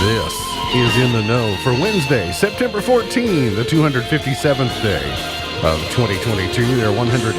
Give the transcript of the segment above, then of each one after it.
This is In the Know for Wednesday, September 14, the 257th day of 2022. There are 108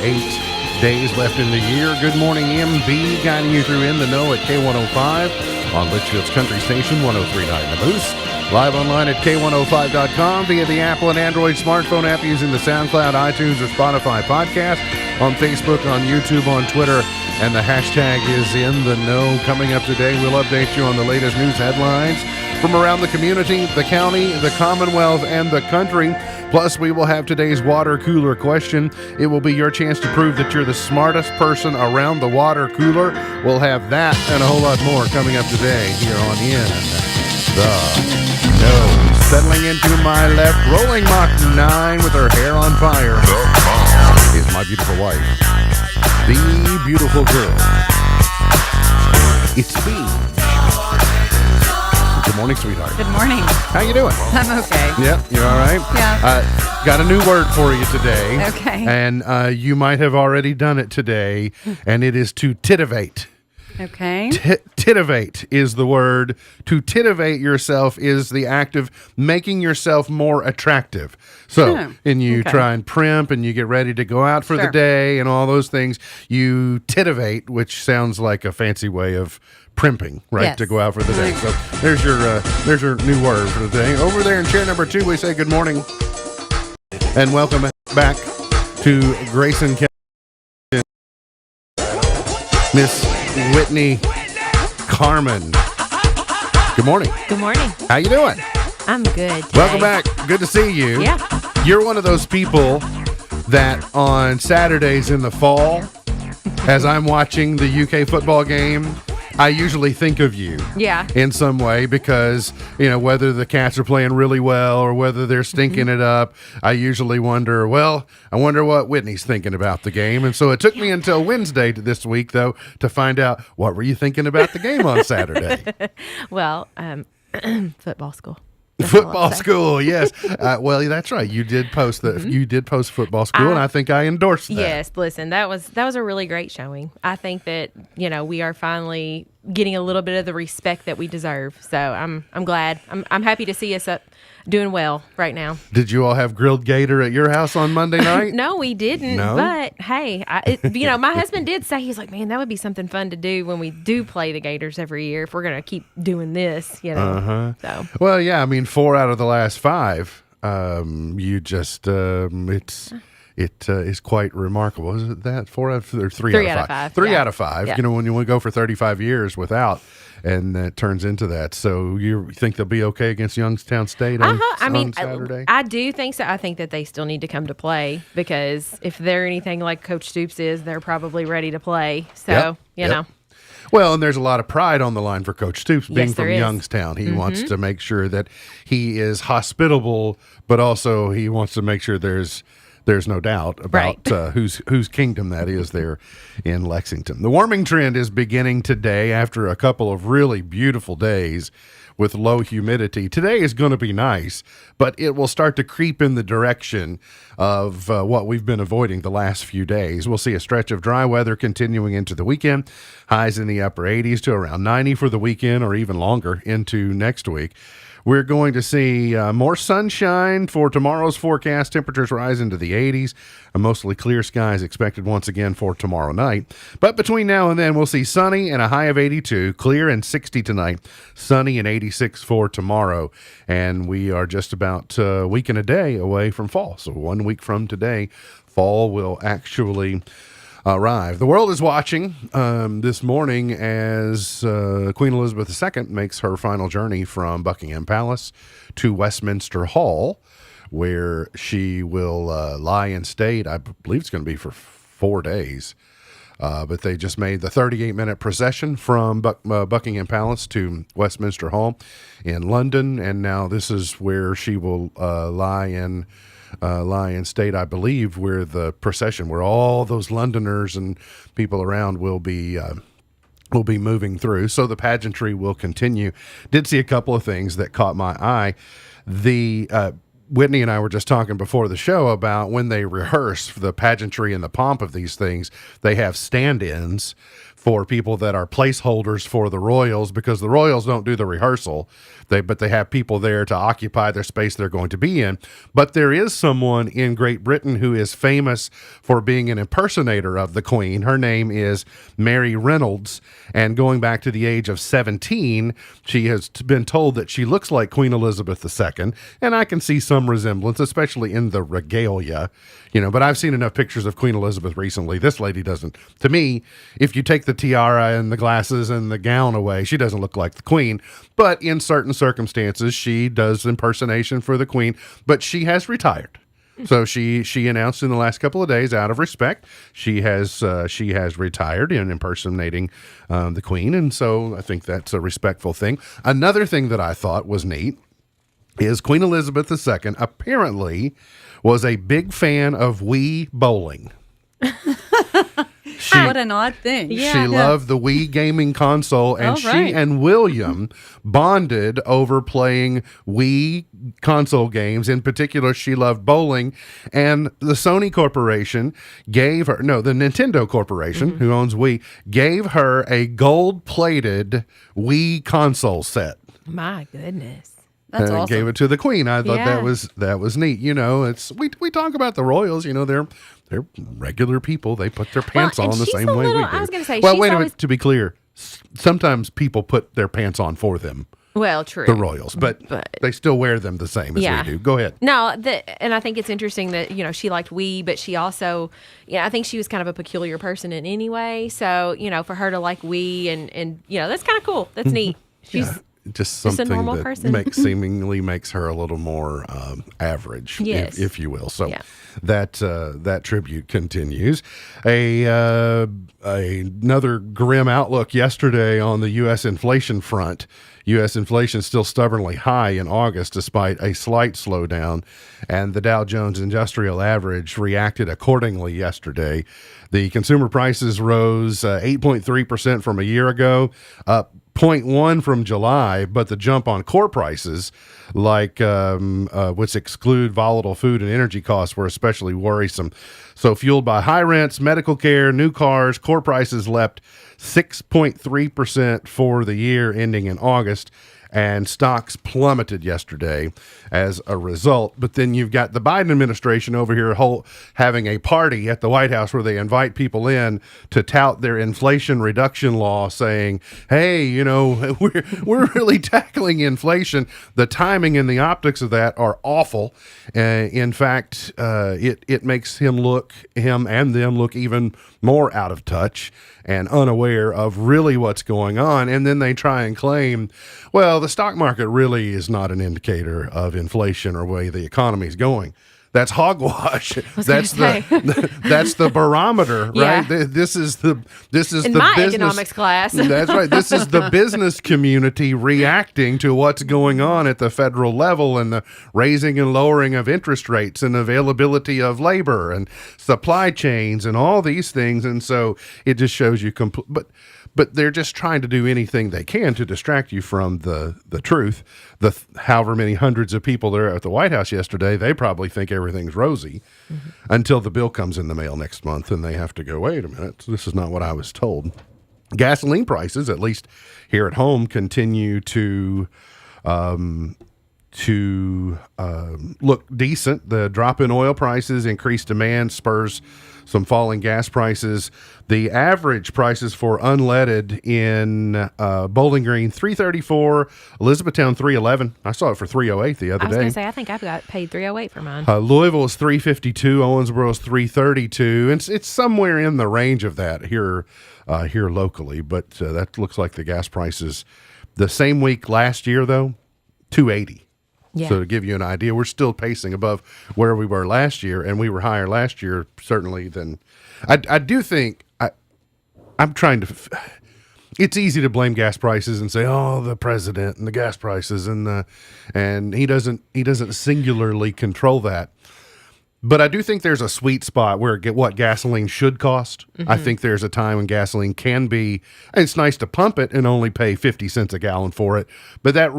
days left in the year. Good morning, MB, guiding you through In the Know at K105 on Litchfield's Country Station, 103.9 The Moose. Live online at K105.com via the Apple and Android smartphone app using the SoundCloud, iTunes, or Spotify podcast. On Facebook, on YouTube, on Twitter, and the hashtag is In the Know. Coming up today, we'll update you on the latest news headlines from around the community, the county, the Commonwealth, and the country. Plus, we will have today's water cooler question. It will be your chance to prove that you're the smartest person around the water cooler. We'll have that and a whole lot more coming up today here on In the Know. Settling into my left, rolling Mach 9 with her hair on fire, is my beautiful wife, the beautiful girl. It's me. Good morning, sweetheart. Good morning. How you doing? I'm okay. Yep, you all right? Yeah. Got a new word for you today. Okay. And you might have already done it today, and it is to titivate. Okay. Titivate is the word. To titivate yourself is the act of making yourself more attractive. So, and you try and primp and you get ready to go out for the day and all those things. You titivate, which sounds like a fancy way of primping, right? Yes. To go out for the day. So there's your new word for the day. Over there in chair number 2, we say good morning and welcome back to Grayson County. Miss Whitney Carmen. Good morning. Good morning. How you doing? I'm good. Welcome back. Good to see you. Yeah. You're one of those people that on Saturdays in the fall, as I'm watching the UK football game, I usually think of you Yeah. in some way because, you know, whether the Cats are playing really well or whether they're stinking it up, I usually wonder, I wonder what Whitney's thinking about the game. And so it took me until Wednesday this week, though, to find out what were you thinking about the game on Saturday? Well, football school. Football school, yes. Well, that's right. You did post You did post football school, and I think I endorsed that. Yes. Listen, that was a really great showing. I think that we are finally getting a little bit of the respect that we deserve. So I'm glad. I'm happy to see us up doing well right now. Did you all have grilled gator at your house on Monday night? No, we didn't. No? But hey, my husband did say, he's like, man, that would be something fun to do when we do play the Gators every year if we're gonna keep doing this. So Well, yeah. I mean, 4 out of the last 5. You just it is quite remarkable. Is it that 4 out of or 3 out of 5? 3 out of 5. Yeah. When you go for 35 years without. And it turns into that. So you think they'll be okay against Youngstown State on Saturday? I do think so. I think that they still need to come to play because if they're anything like Coach Stoops is, they're probably ready to play. So, you know. Well, and there's a lot of pride on the line for Coach Stoops being Yes, from there is. Youngstown. He wants to make sure that he is hospitable, but also he wants to make sure there's no doubt about whose kingdom that is there in Lexington. The warming trend is beginning today after a couple of really beautiful days with low humidity. Today is going to be nice, but it will start to creep in the direction of what we've been avoiding the last few days. We'll see a stretch of dry weather continuing into the weekend. Highs in the upper 80s to around 90 for the weekend or even longer into next week. We're going to see more sunshine for tomorrow's forecast. Temperatures rise into the 80s. Mostly clear skies expected once again for tomorrow night. But between now and then, we'll see sunny and a high of 82, clear and 60 tonight, sunny and 86 for tomorrow. And we are just about a week and a day away from fall. So 1 week from today, fall will actually arrive. The world is watching this morning as Queen Elizabeth II makes her final journey from Buckingham Palace to Westminster Hall, where she will lie in state. I believe it's going to be for 4 days. But they just made the 38-minute procession from Buckingham Palace to Westminster Hall in London, and now this is where she will lie in state, I believe, where the procession, where all those Londoners and people around will be moving through. So the pageantry will continue. Did see a couple of things that caught my eye. Whitney and I were just talking before the show about when they rehearse for the pageantry and the pomp of these things, they have stand-ins for people that are placeholders for the Royals, because the Royals don't do the rehearsal. But they have people there to occupy their space they're going to be in. But there is someone in Great Britain who is famous for being an impersonator of the Queen. Her name is Mary Reynolds, and going back to the age of 17, she has been told that she looks like Queen Elizabeth II, and I can see some resemblance, especially in the regalia, but I've seen enough pictures of Queen Elizabeth recently. This lady doesn't. To me, if you take the tiara and the glasses and the gown away, she doesn't look like the Queen. But in certain circumstances, she does impersonation for the Queen, but she has retired. So she announced in the last couple of days, out of respect, she has retired in impersonating the Queen, and so I think that's a respectful thing. Another thing that I thought was neat is Queen Elizabeth II apparently was a big fan of Wii bowling. What an odd thing. She loved the Wii gaming console, and Oh, right. she and William bonded over playing Wii console games. In particular, she loved bowling, and the Sony Corporation the Nintendo Corporation, who owns Wii, gave her a gold-plated Wii console set. My goodness. That's And awesome. gave it to the Queen. I thought Yeah. that was neat. It's we talk about the royals. They're regular people. They put their pants and on the she's same a way we little- do. I was gonna say, well, she's wait a always- minute. To be clear, sometimes people put their pants on for them, Well, true. the royals, but they still wear them the same as Yeah. we do. Go ahead. No, and I think it's interesting that, she liked Wii, but she also, I think she was kind of a peculiar person in any way. So, for her to like Wii and that's kind of cool. That's neat. She's Just a something normal that person. seemingly makes her a little more average, Yes. if you will. So Yeah. that tribute continues. Another grim outlook yesterday on the U.S. inflation front. U.S. inflation still stubbornly high in August, despite a slight slowdown, and the Dow Jones Industrial Average reacted accordingly yesterday. The consumer prices rose 8.3% from a year ago, up 0.1 from July, but the jump on core prices, like which exclude volatile food and energy costs, were especially worrisome. So fueled by high rents, medical care, new cars, core prices leapt 6.3% for the year ending in August, and stocks plummeted yesterday as a result. But then you've got the Biden administration over here having a party at the White House where they invite people in to tout their inflation reduction law, saying, hey, we're really tackling inflation. The timing and the optics of that are awful. In fact, it makes him and them look even more out of touch and unaware of really what's going on. And then they try and claim, well, the stock market really is not an indicator of inflation or way the economy is going. That's hogwash. That's the barometer, right? Yeah. This is the in my business economics class. That's right. This is the business community reacting to what's going on at the federal level, and the raising and lowering of interest rates and availability of labor and supply chains and all these things. And so it just shows you but they're just trying to do anything they can to distract you from the truth. However many hundreds of people there at the White House yesterday, they probably think everything's rosy until the bill comes in the mail next month and they have to go, wait a minute, this is not what I was told. Gasoline prices, at least here at home, continue to look decent. The drop in oil prices, increased demand spurs some falling gas prices. The average prices for unleaded in Bowling Green $3.34, Elizabethtown $3.11. I saw it for $3.08 the other I was day. going to say, I think I've got paid $3.08 for mine. Louisville is $3.52, Owensboro is $3.32, and it's somewhere in the range of that here locally. But that looks like the gas prices the same week last year, though, $2.80. Yeah. So to give you an idea, we're still pacing above where we were last year, and we were higher last year certainly than. I do think I'm trying to. It's easy to blame gas prices and say, "Oh, the president and the gas prices," and he doesn't singularly control that. But I do think there's a sweet spot where what gasoline should cost. I think there's a time when gasoline can be, it's nice to pump it and only pay 50 cents a gallon for it. But that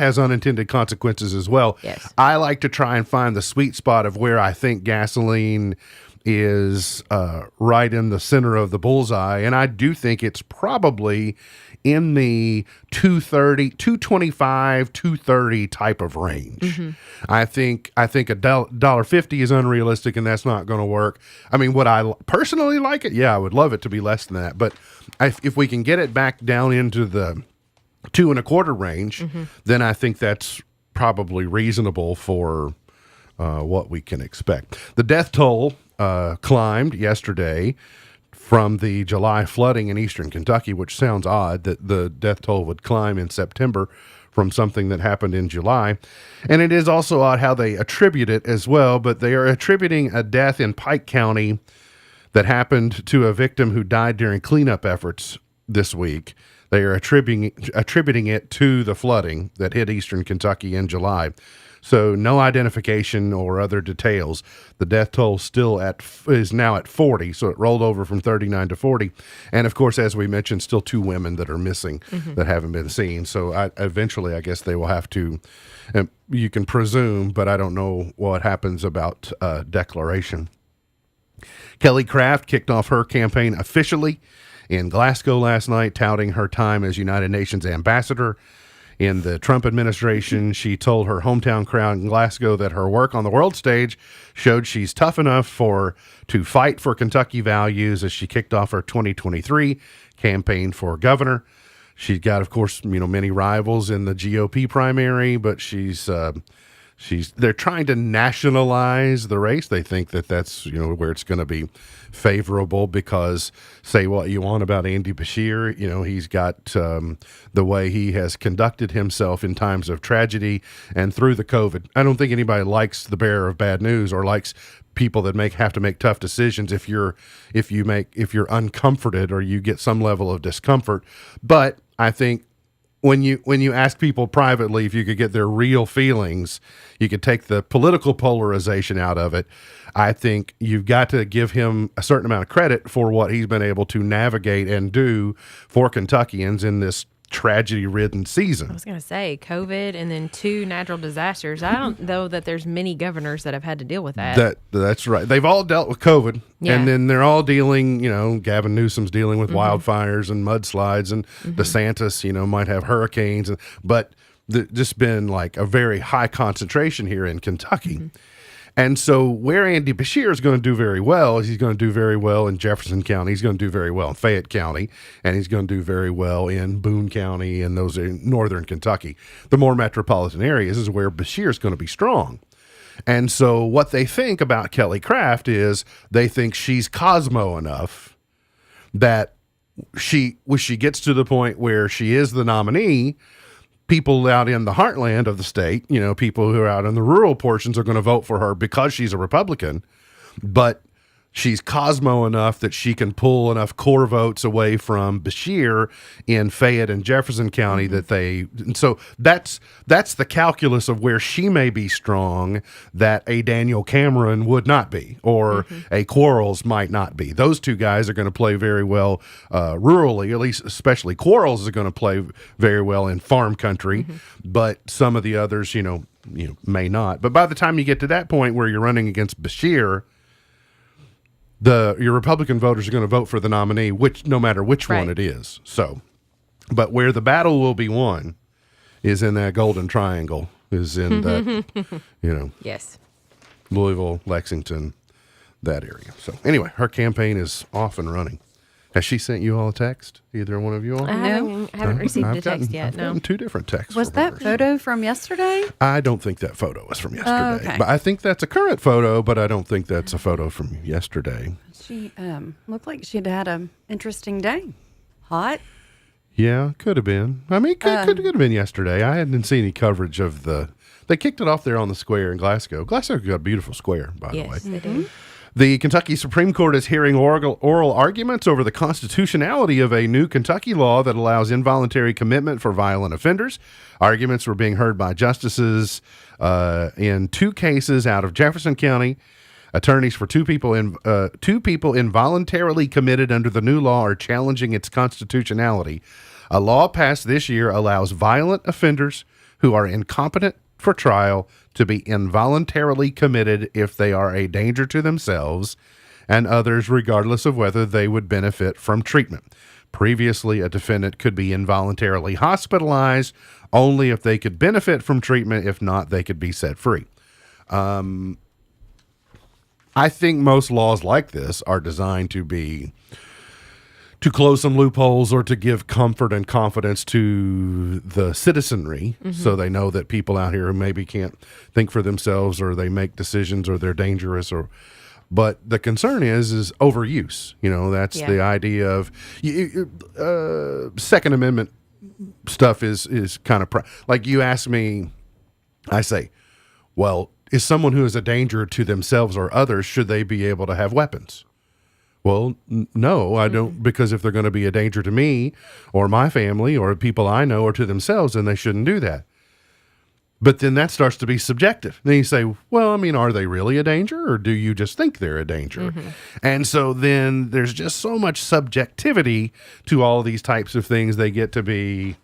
has unintended consequences as well. Yes. I like to try and find the sweet spot of where I think gasoline is right in the center of the bullseye, and I do think it's probably in the 225, 230 type of range. I think $1.50 is unrealistic, and that's not going to work. I mean, would I personally like it? Yeah, I would love it to be less than that. But if we can get it back down into the 2.25 range, then I think that's probably reasonable for what we can expect. The death toll climbed yesterday from the July flooding in eastern Kentucky, which sounds odd that the death toll would climb in September from something that happened in July. And it is also odd how they attribute it as well, but they are attributing a death in Pike County that happened to a victim who died during cleanup efforts this week. They are attributing it to the flooding that hit eastern Kentucky in July. So no identification or other details. The death toll is now at 40, so it rolled over from 39 to 40. And of course, as we mentioned, still 2 women that are missing that haven't been seen. So eventually, I guess they will have to, you can presume, but I don't know what happens about declaration. Kelly Craft kicked off her campaign officially in Glasgow last night, touting her time as United Nations ambassador. In the Trump administration, she told her hometown crowd in Glasgow that her work on the world stage showed she's tough enough to fight for Kentucky values as she kicked off her 2023 campaign for governor. She's got, of course, many rivals in the GOP primary, but they're trying to nationalize the race. They think that that's where it's going to be favorable because, say what you want about Andy Beshear, he's got the way he has conducted himself in times of tragedy and through the COVID. I don't think anybody likes the bearer of bad news or likes people that have to make tough decisions if you're uncomforted or you get some level of discomfort. But I think when you ask people privately if you could get their real feelings, you could take the political polarization out of it. I think you've got to give him a certain amount of credit for what he's been able to navigate and do for Kentuckians in this tragedy-ridden season. I was going to say COVID and then 2 natural disasters. I don't know that there's many governors that have had to deal with that. That's right. They've all dealt with COVID, Yeah. and then they're all dealing, Gavin Newsom's dealing with wildfires and mudslides, and DeSantis, might have hurricanes, but just been like a very high concentration here in Kentucky. And so where Andy Beshear is going to do very well is he's going to do very well in Jefferson County. He's going to do very well in Fayette County, and he's going to do very well in Boone County and those in northern Kentucky. The more metropolitan areas is where Beshear is going to be strong. And so what they think about Kelly Craft is they think she's Cosmo enough that when she gets to the point where she is the nominee, people out in the heartland of the state, people who are out in the rural portions are going to vote for her because she's a Republican, but she's Cosmo enough that she can pull enough core votes away from Beshear in Fayette and Jefferson County so that's the calculus of where she may be strong that a Daniel Cameron would not be, or a Quarles might not be. Those 2 guys are going to play very well rurally, at least especially Quarles is going to play very well in farm country, but some of the others, may not. But by the time you get to that point where you're running against Beshear, your Republican voters are going to vote for the nominee, no matter which one it is. So, but where the battle will be won is in that golden triangle, is in that, Yes. Louisville, Lexington, that area. So anyway, her campaign is off and running. Has she sent you all a text? Either one of you all? I haven't received a text yet. I've gotten 2 different texts. Was from that her. photo from yesterday? I don't think that photo was from yesterday. Okay. But I think that's a current photo, but I don't think that's a photo from yesterday. She looked like she'd had an interesting day. Hot. Yeah, could have been. I mean, could have been yesterday. I hadn't seen any coverage of they kicked it off there on the square in Glasgow. Glasgow's got a beautiful square, by the way. Yes, they do. The Kentucky Supreme Court is hearing oral arguments over the constitutionality of a new Kentucky law that allows involuntary commitment for violent offenders. Arguments were being heard by justices in 2 cases out of Jefferson County. Attorneys for 2 people involuntarily committed under the new law are challenging its constitutionality. A law passed this year allows violent offenders who are incompetent for trial to be involuntarily committed if they are a danger to themselves and others regardless of whether they would benefit from treatment. Previously, a defendant could be involuntarily hospitalized only if they could benefit from treatment. If not, they could be set free. I think most laws like this are designed to close some loopholes or to give comfort and confidence to the citizenry, so they know that people out here who maybe can't think for themselves, or they make decisions, or they're dangerous, but the concern is overuse. That's the idea of Second Amendment stuff is kind of like you ask me, I say, well, is someone who is a danger to themselves or others, should they be able to have weapons? Well, no, I don't, because if they're going to be a danger to me or my family or people I know or to themselves, then they shouldn't do that. But then that starts to be subjective. Then you say, well, are they really a danger, or do you just think they're a danger? And so then there's just so much subjectivity to all these types of things. They get to be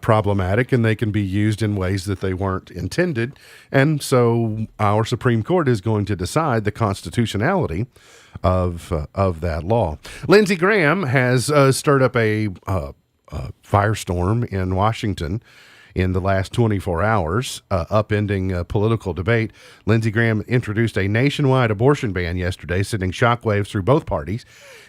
problematic, and they can be used in ways that they weren't intended. And so our Supreme Court is going to decide the constitutionality of that law. Lindsey Graham has stirred up a firestorm in Washington in the last 24 hours, upending political debate. Lindsey Graham introduced a nationwide abortion ban yesterday, sending shockwaves through both parties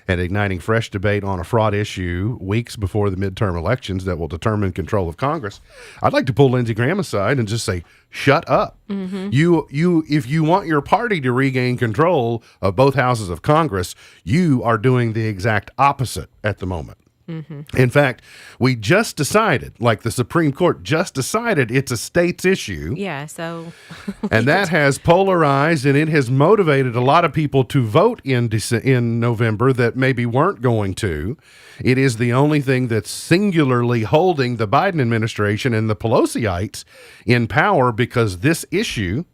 and igniting fresh debate on a fraud issue weeks before the midterm elections that will determine control of Congress. I'd like to pull Lindsey Graham aside and just say, shut up. You, if you want your party to regain control of both houses of Congress, you are doing the exact opposite at the moment. In fact, we just decided, like the Supreme Court just decided, it's a state's issue. Yeah, so. And that has polarized, and it has motivated a lot of people to vote in November that maybe weren't going to. It is the only thing that's singularly holding the Biden administration and the Pelosiites in power, because this issue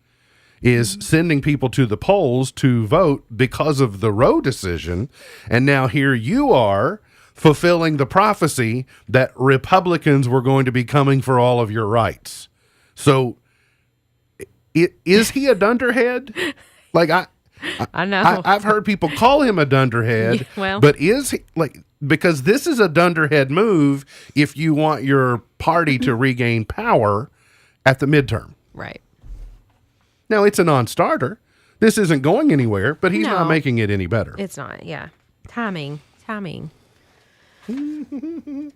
is sending people to the polls to vote because of the Roe decision. And now here you are, fulfilling the prophecy that Republicans were going to be coming for all of your rights. So is he a dunderhead? Like I know. I've heard people call him a dunderhead, Yeah, well. but is he, because this is a dunderhead move if you want your party to regain power at the midterm. Right. Now, it's a non-starter. This isn't going anywhere, but he's No. not making it any better. It's not, yeah. Timing. I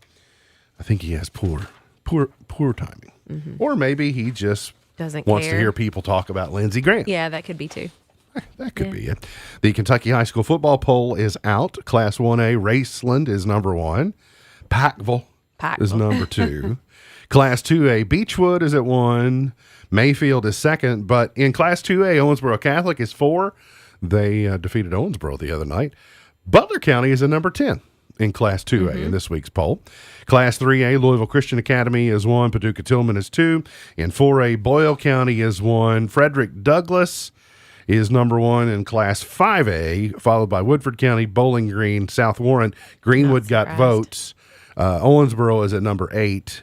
think he has poor timing. Or maybe he just Doesn't wants care. to hear people talk about Lindsey Graham. Yeah, that could be too. That could be it. The Kentucky High School football poll is out. Class 1A, Raceland is number 1. Packville is number 2. Class 2A, Beechwood is at 1. Mayfield is 2nd. But in Class 2A, Owensboro Catholic is 4. They defeated Owensboro the other night. Butler County is at number 10 in Class 2A in this week's poll. Class 3A, Louisville Christian Academy is 1. Paducah Tillman is 2. In 4A, Boyle County is 1. Frederick Douglass is number 1 in Class 5A, followed by Woodford County, Bowling Green, South Warren. Greenwood got votes. Owensboro is at number 8.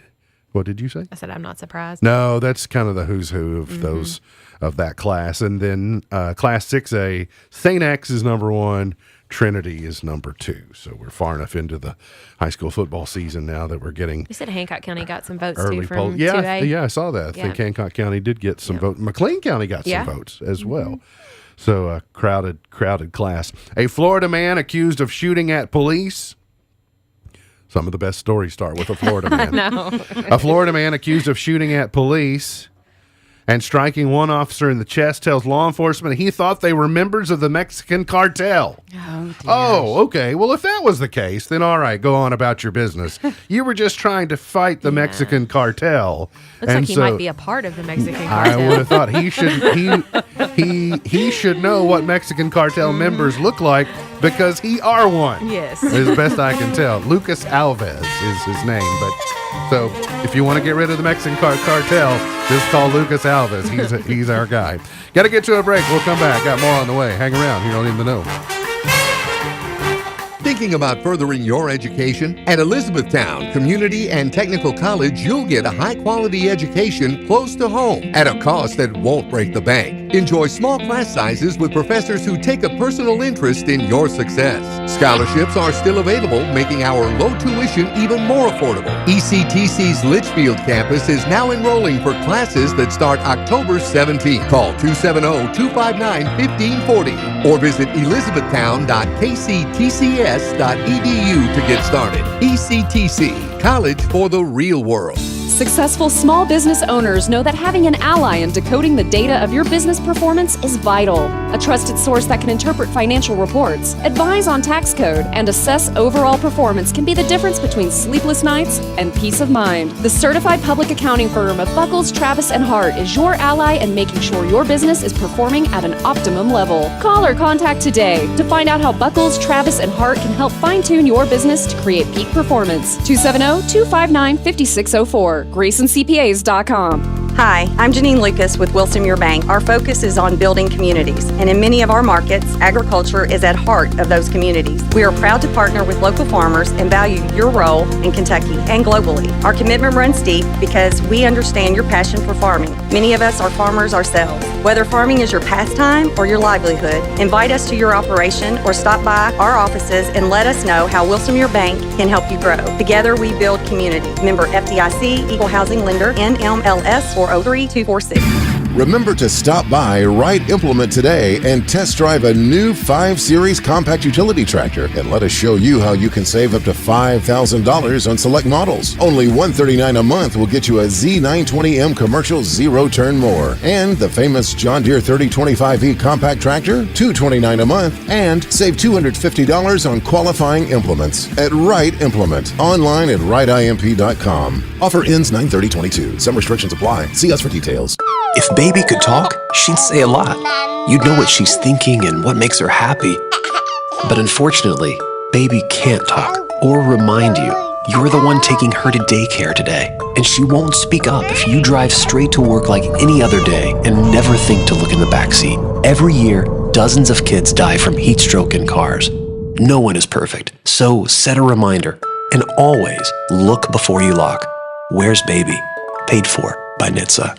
What did you say? I said I'm not surprised. No, that's kind of the who's who of those of that class. And then Class 6A, St. X is number 1. Trinity is number 2. So we're far enough into the high school football season now that we're getting You said Hancock County got some votes early too from polls. 2A. Yeah, I saw that. I think Yeah. Hancock County did get some votes. McLean County got some votes as well. So a crowded class. A Florida man accused of shooting at police. Some of the best stories start with a Florida man. No. A Florida man accused of shooting at police and striking one officer in the chest tells law enforcement he thought they were members of the Mexican cartel. Oh, dear. Oh, okay. Well, if that was the case, then all right, go on about your business. You were just trying to fight the Mexican cartel. Looks like he might be a part of the Mexican I cartel. would have thought he should know what Mexican cartel members look like because he are one. Yes. As best I can tell. Lucas Alves is his name. But so if you want to get rid of the Mexican cartel, just call Lucas Alves. He's our guy. Got to get to a break. We'll come back. Got more on the way. Hang around. You don't even know. The Thinking about furthering your education? At Elizabethtown Community and Technical College, you'll get a high-quality education close to home at a cost that won't break the bank. Enjoy small class sizes with professors who take a personal interest in your success. Scholarships are still available, making our low tuition even more affordable. ECTC's Litchfield campus is now enrolling for classes that start October 17th. Call 270-259-1540 or visit elizabethtown.kctcs.edu to get started. ECTC, college for the real world. Successful small business owners know that having an ally in decoding the data of your business performance is vital. A trusted source that can interpret financial reports, advise on tax code, and assess overall performance can be the difference between sleepless nights and peace of mind. The certified public accounting firm of Buckles, Travis, and Hart is your ally in making sure your business is performing at an optimum level. Call or contact today to find out how Buckles, Travis, and Hart can help fine-tune your business to create peak performance. 270-259-5604. GraysonCPAs.com. Hi, I'm Janine Lucas with Wilson Muir Bank. Our focus is on building communities, and in many of our markets, agriculture is at heart of those communities. We are proud to partner with local farmers and value your role in Kentucky and globally. Our commitment runs deep because we understand your passion for farming. Many of us are farmers ourselves. Whether farming is your pastime or your livelihood, invite us to your operation or stop by our offices and let us know how Wilson Muir Bank can help you grow. Together we build community. Member FDIC, Equal Housing Lender, NMLS 403246. Remember to stop by Wright Implement today and test drive a new 5 Series compact utility tractor and let us show you how you can save up to $5,000 on select models. Only $139 a month will get you a Z920M commercial zero-turn mower and the famous John Deere 3025E compact tractor, $229 a month, and save $250 on qualifying implements at Wright Implement. Online at wrightimp.com. Offer ends 9/30/22. Some restrictions apply. See us for details. If Baby could talk, she'd say a lot. You'd know what she's thinking and what makes her happy. But unfortunately, Baby can't talk or remind you you're the one taking her to daycare today. And she won't speak up if you drive straight to work like any other day and never think to look in the backseat. Every year, dozens of kids die from heat stroke in cars. No one is perfect, so set a reminder. And always look before you lock. Where's Baby? Paid for by NHTSA.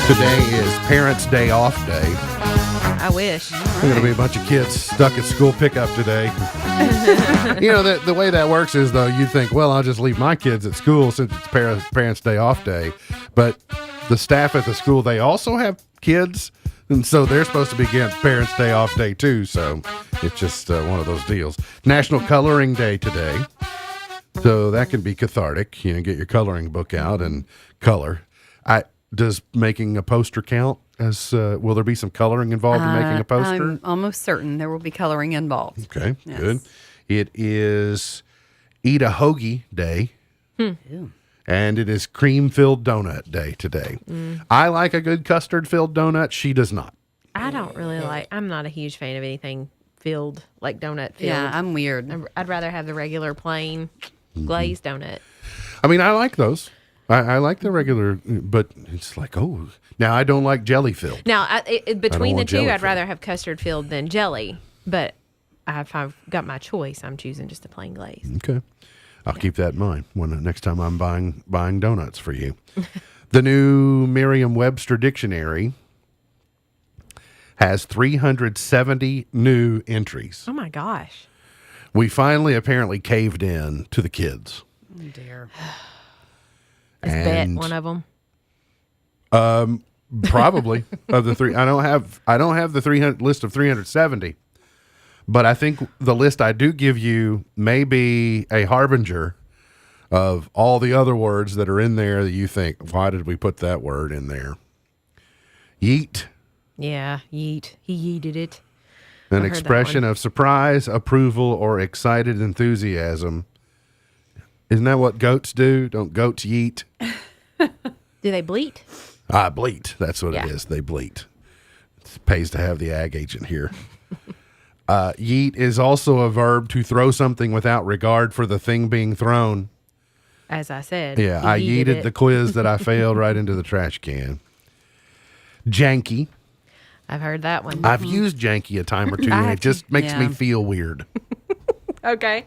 Today is Parents' Day Off Day. I wish. There's going to be a bunch of kids stuck at school pickup today. You know, the way that works is, though, you think, well, I'll just leave my kids at school since it's Parents' Day Off Day. But the staff at the school, they also have kids, and so they're supposed to be getting Parents' Day Off Day, too. So it's just one of those deals. National Coloring Day today. So that can be cathartic. You know, get your coloring book out and color. Does making a poster count? Will there be some coloring involved in making a poster? I'm almost certain there will be coloring involved. Okay, Yes. good. It is Eat a Hoagie Day. And it is Cream-Filled Donut Day today. I like a good custard-filled donut. She does not. I don't really I'm not a huge fan of anything filled, like donut filled. Yeah, I'm weird. I'd rather have the regular plain glazed donut. I mean, I like those. I like the regular, but it's like, oh. Now, I don't like jelly-filled. Now, between the want two, jelly I'd filled. rather have custard filled than jelly. But if I've got my choice, I'm choosing just a plain glaze. Okay. I'll keep that in mind when next time I'm buying donuts for you. The new Merriam-Webster dictionary has 370 new entries. Oh my gosh. We finally apparently caved in to the kids. Oh, dear. Is Bet one of them? Probably of the three. I don't have the 300 list of 370, but I think the list I do give you may be a harbinger of all the other words that are in there that you think, why did we put that word in there? Yeet. Yeah, yeet. He yeeted it. An heard that expression one. of surprise, approval, or excited enthusiasm. Isn't that what goats do? Don't goats yeet? Do they bleat? Bleat. That's what Yeah. it is. They bleat. It pays to have the ag agent here. Yeet is also a verb to throw something without regard for the thing being thrown. As I said. Yeah, he I yeeted yeeted it. the quiz that I failed right into the trash can. Janky. I've heard that one. I've used janky a time or two, and it just makes me Yeah. feel weird. Okay.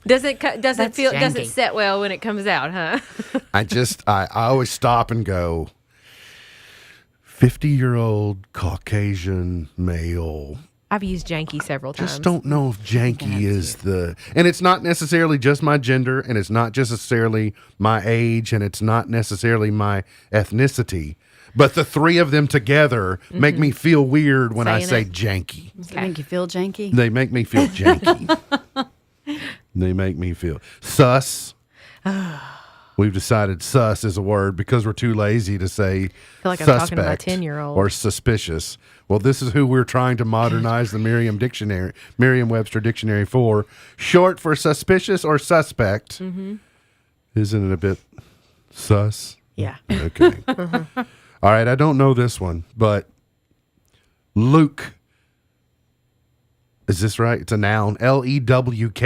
Doesn't That's feel doesn't janky. set well when it comes out, huh? I always stop and go, 50-year-old Caucasian male. I've used janky several times. Just don't know if janky is the, and it's not necessarily just my gender, and it's not just necessarily my age, and it's not necessarily my ethnicity, but the three of them together make me feel weird when I Saying say it. janky. Does it make you feel janky? They make me feel janky. They make me feel sus. We've decided sus is a word because we're too lazy to say feel like I'm suspect talking to my 10-year-old. or suspicious. Well, this is who we're trying to modernize the Merriam-Webster dictionary for. Short for suspicious or suspect. Mm-hmm. Isn't it a bit sus? Yeah. Okay. All right, I don't know this one, but Luke. Is this right? It's a noun. Lewk.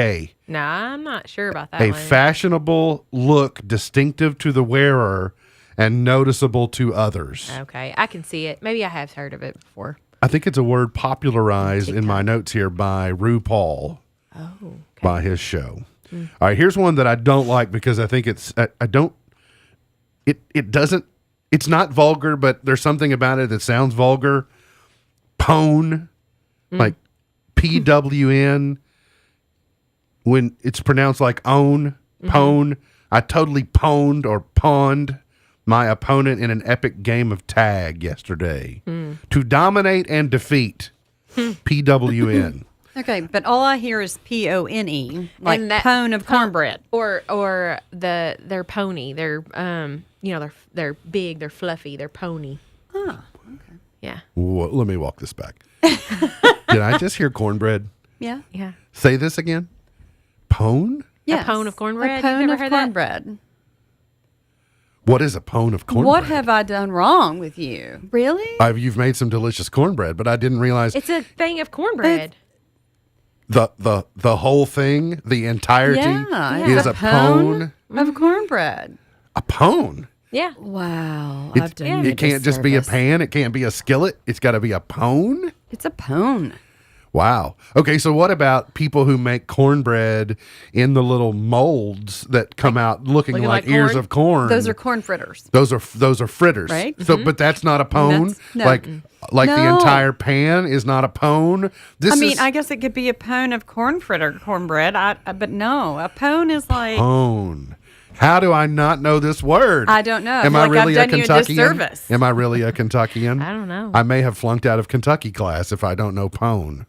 No, I'm not sure about that A one. fashionable look distinctive to the wearer and noticeable to others. Okay, I can see it. Maybe I have heard of it before. I think it's a word popularized in my notes here by RuPaul. Oh, okay. By his show. All right, here's one that I don't like because I think it's it's not vulgar, but there's something about it that sounds vulgar. Pwn, like PWN, when it's pronounced like own, pwn. I totally pwned or pawned my opponent in an epic game of tag yesterday. To dominate and defeat. PWN. Okay, but all I hear is PONE, like And that- pone of cornbread. Or their pony. They're they're big, they're fluffy, they're pony. Oh, Yeah. Let me walk this back. Did I just hear cornbread? yeah. Yeah. Say this again. Pone? Yes. pone of cornbread? A You've pone never of heard that? cornbread. What is a pone of cornbread? What have I done wrong with you? Really? You've made some delicious cornbread, but I didn't realize It's a thing of cornbread. the whole thing, the entirety Yeah, is it's a pone. of cornbread. A pone. Yeah. Wow, It's- I've done you a it can't just be a disservice. pan. It can't be a skillet. It's got to be a pone. It's a pone. Wow. Okay, so what about people who make cornbread in the little molds that come out looking looking like like ears corn? of corn? Those are corn fritters. Those are fritters, Right? So, but that's not a pone. That's- no. Like the No. entire pan is not a pone. This I mean, is I guess it could be a pone of cornbread. But no, a pone is like pone. How do I not know this word? I don't know. I Am feel I like really I've a done you a Kentuckian? disservice. Am I really a Kentuckian? I don't know. I may have flunked out of Kentucky class if I don't know pone.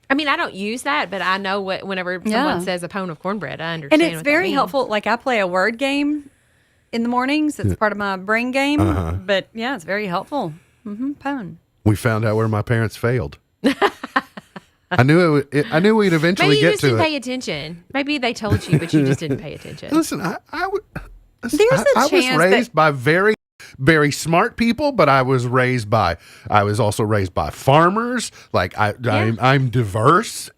I mean, I don't use that, but I know whenever Yeah. someone says a pone of cornbread, I understand. and it's what that very means. helpful. Like I play a word game in the mornings. It's part of my brain game. But yeah, it's very helpful. Pone. We found out where my parents failed. I knew I knew we'd eventually Maybe you get just to didn't it. pay attention. Maybe they told you, but you just didn't pay attention. Listen, I was chance raised by very, very smart people, but I was also raised by farmers. Like I'm diverse.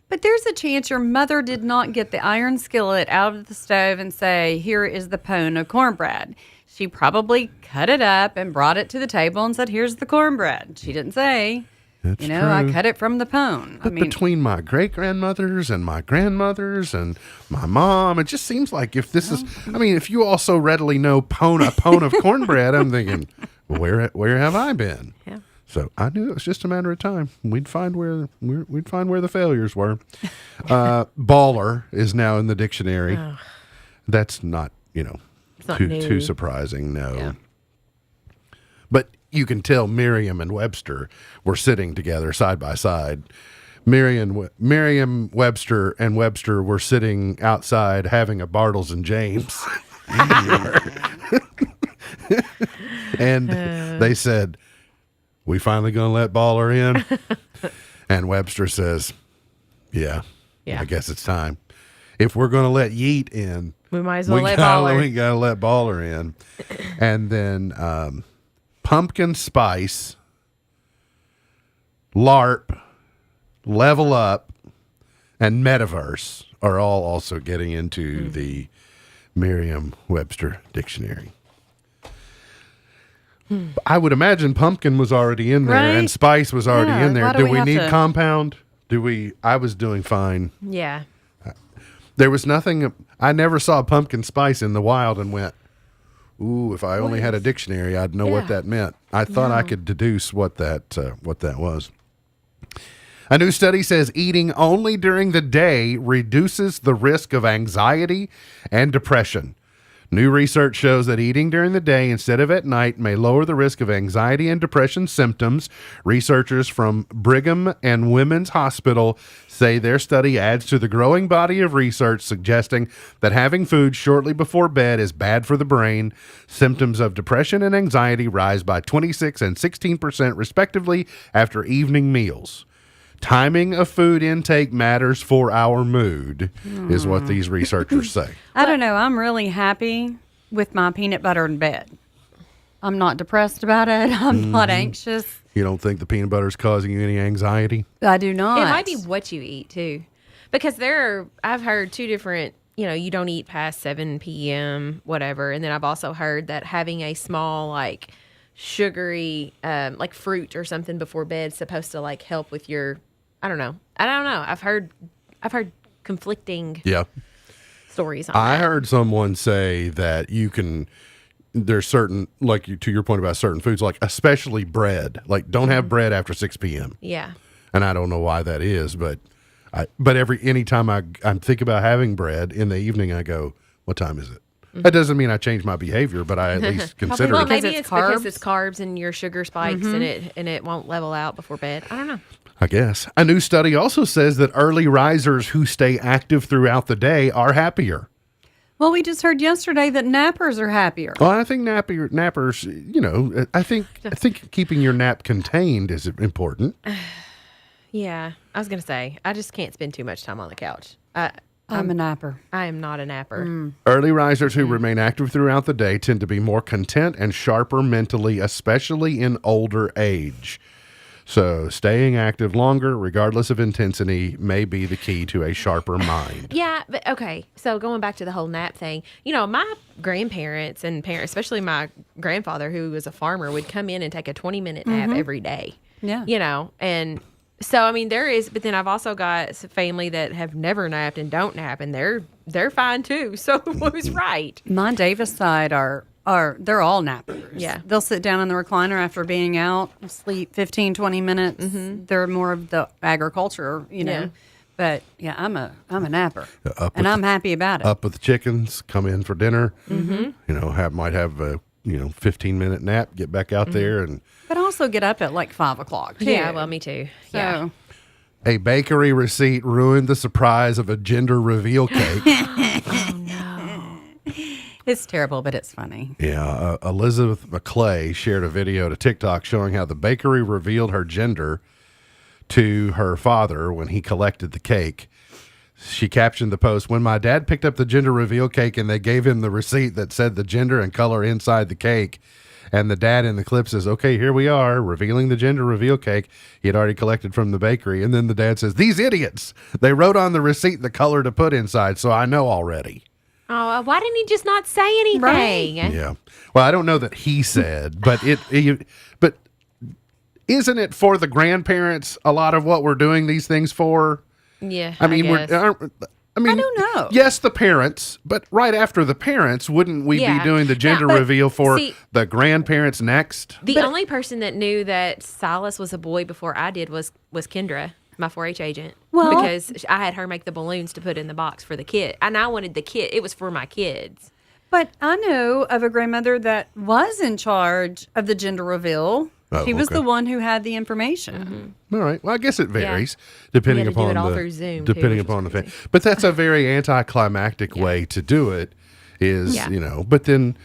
But there's a chance your mother did not get the iron skillet out of the stove and say, "Here is the pone of cornbread." She probably cut it up and brought it to the table and said, "Here's the cornbread." She didn't say, That's I true. cut it from the pone. But between my great grandmothers and my grandmothers and my mom, it just seems like if this is, if you all so readily know a pone of cornbread, I'm thinking, where have I been? Yeah. So I knew it was just a matter of time. We'd find where the failures were. Baller is now in the dictionary. That's not not too new. surprising. No. Yeah. But you can tell Merriam and Webster were sitting together side by side. Merriam-Webster and Webster were sitting outside having a Bartles and James. And they said, we finally going to let Baller in? And Webster says, yeah, I guess it's time. If we're going to let Yeet in, we might as well let Baller. We got to let Baller in. And then Pumpkin Spice, LARP, Level Up, and Metaverse are all also getting into the Merriam-Webster dictionary. I would imagine pumpkin was already in there and spice was already in there. Do we need compound? I was doing fine. Yeah. There was nothing. I never saw pumpkin spice in the wild and went, ooh, if I only had a dictionary, I'd know what that meant. I thought I could deduce what that was. A new study says eating only during the day reduces the risk of anxiety and depression. New research shows that eating during the day instead of at night may lower the risk of anxiety and depression symptoms. Researchers from Brigham and Women's Hospital say their study adds to the growing body of research suggesting that having food shortly before bed is bad for the brain. Symptoms of depression and anxiety rise by 26 and 16% respectively after evening meals. Timing of food intake matters for our mood, is what these researchers say. I don't know. I'm really happy with my peanut butter in bed. I'm not depressed about it. I'm not anxious. You don't think the peanut butter is causing you any anxiety? I do not. It might be what you eat too, because I've heard two different, you don't eat past 7 p.m., whatever. And then I've also heard that having a small, like sugary, like fruit or something before bed is supposed to like help with your, I don't know. I've heard conflicting stories on that. I heard someone say that there's certain, to your point about certain foods, like especially bread, like don't have bread after 6 p.m. Yeah. And I don't know why that is, but anytime I'm thinking about having bread in the evening, I go, what time is it? That doesn't mean I change my behavior, but I at least consider Well, it. maybe it's because it's carbs and your sugar spikes and it won't level out before bed. I don't know. I guess. A new study also says that early risers who stay active throughout the day are happier. Well, we just heard yesterday that nappers are happier. Well, I think nappers, I think keeping your nap contained is important. Yeah. I was going to say, I just can't spend too much time on the couch. I'm a napper. I am not a napper. Early risers who remain active throughout the day tend to be more content and sharper mentally, especially in older age. So staying active longer, regardless of intensity, may be the key to a sharper mind. Yeah, but okay. So going back to the whole nap thing, my grandparents and parents, especially my grandfather who was a farmer, would come in and take a 20-minute nap every day. Yeah. And so, I mean, there is, but then I've also got family that have never napped and don't nap, and they're fine too. So who's right? My Davis side they're all nappers. Yeah. They'll sit down in the recliner after being out, sleep 15, 20 minutes. They're more of the agriculture, Yeah. But yeah, I'm a napper. Up and with I'm happy about it. Up with the chickens, come in for dinner. Might have a 15-minute nap, get back out there and But also get up at like 5 o'clock. Too. Yeah, well, me too. So, Yeah. a bakery receipt ruined the surprise of a gender reveal cake. it's terrible, but it's funny. Yeah, Elizabeth McClay shared a video to TikTok showing how the bakery revealed her gender to her father when he collected the cake. She captioned the post, "When my dad picked up the gender reveal cake and they gave him the receipt that said the gender and color inside the cake, and the dad in the clip says, okay, here we are, revealing the gender reveal cake he had already collected from the bakery. And then the dad says, these idiots, they wrote on the receipt the color to put inside, so I know already." Oh, why didn't he just not say anything? Right. Yeah. Well, I don't know that he said, but but isn't it for the grandparents a lot of what we're doing these things for? Yeah. I mean, guess. I don't know. Yes, the parents, but right after the parents, wouldn't we Yeah. be doing the gender Yeah, but reveal for see- the grandparents next? The only person that knew that Silas was a boy before I did was Kendra, my 4-H agent. Well- because I had her make the balloons to put in the box for the kid. And I wanted the kid. It was for my kids. But I know of a grandmother that was in charge of the gender reveal. Oh, She was okay. the one who had the information. All right. Well, I guess it varies depending We had to do upon it all the through Zoom, too, depending which was upon the crazy. but that's a very anticlimactic way to do it. Is Yeah. but then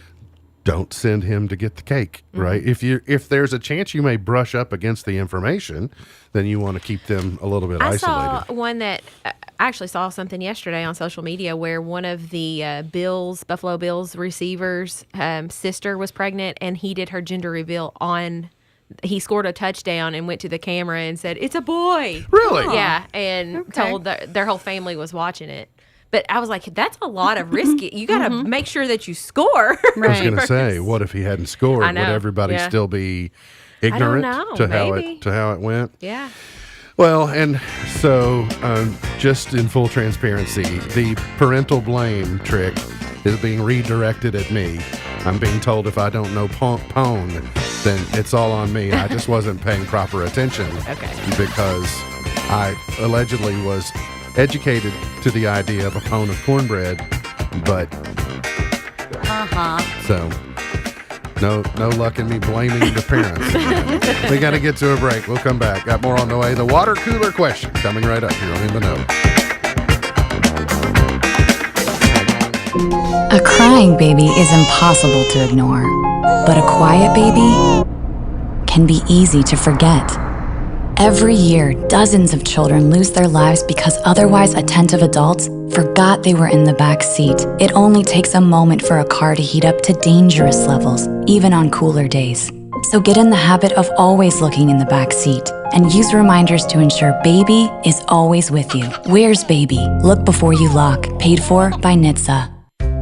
don't send him to get the cake, right? If there's a chance you may brush up against the information, then you want to keep them a little bit I isolated. saw one that I actually saw something yesterday on social media where one of the Buffalo Bills receivers' sister was pregnant, and he did her gender reveal he scored a touchdown and went to the camera and said, "It's a boy." Really? Yeah, and told their whole family was watching it. But I was like, that's a lot of risk. You got to make sure that you score. I was going to say, what if he hadn't scored? I know, Would everybody yeah. still be ignorant know, to maybe. how it went? Yeah. Well, and so just in full transparency, the parental blame trick is being redirected at me. I'm being told if I don't know pone, then it's all on me. I just wasn't paying proper attention because I allegedly was educated to the idea of a pone of cornbread, but so no luck in me blaming the parents. We got to get to a break. We'll come back. Got more on the way. The water cooler question coming right up here on In the Know. A crying baby is impossible to ignore, but a quiet baby can be easy to forget. Every year, dozens of children lose their lives because otherwise attentive adults forgot they were in the back seat. It only takes a moment for a car to heat up to dangerous levels, even on cooler days. So get in the habit of always looking in the back seat and use reminders to ensure baby is always with you. Where's baby? Look before you lock. Paid for by NHTSA.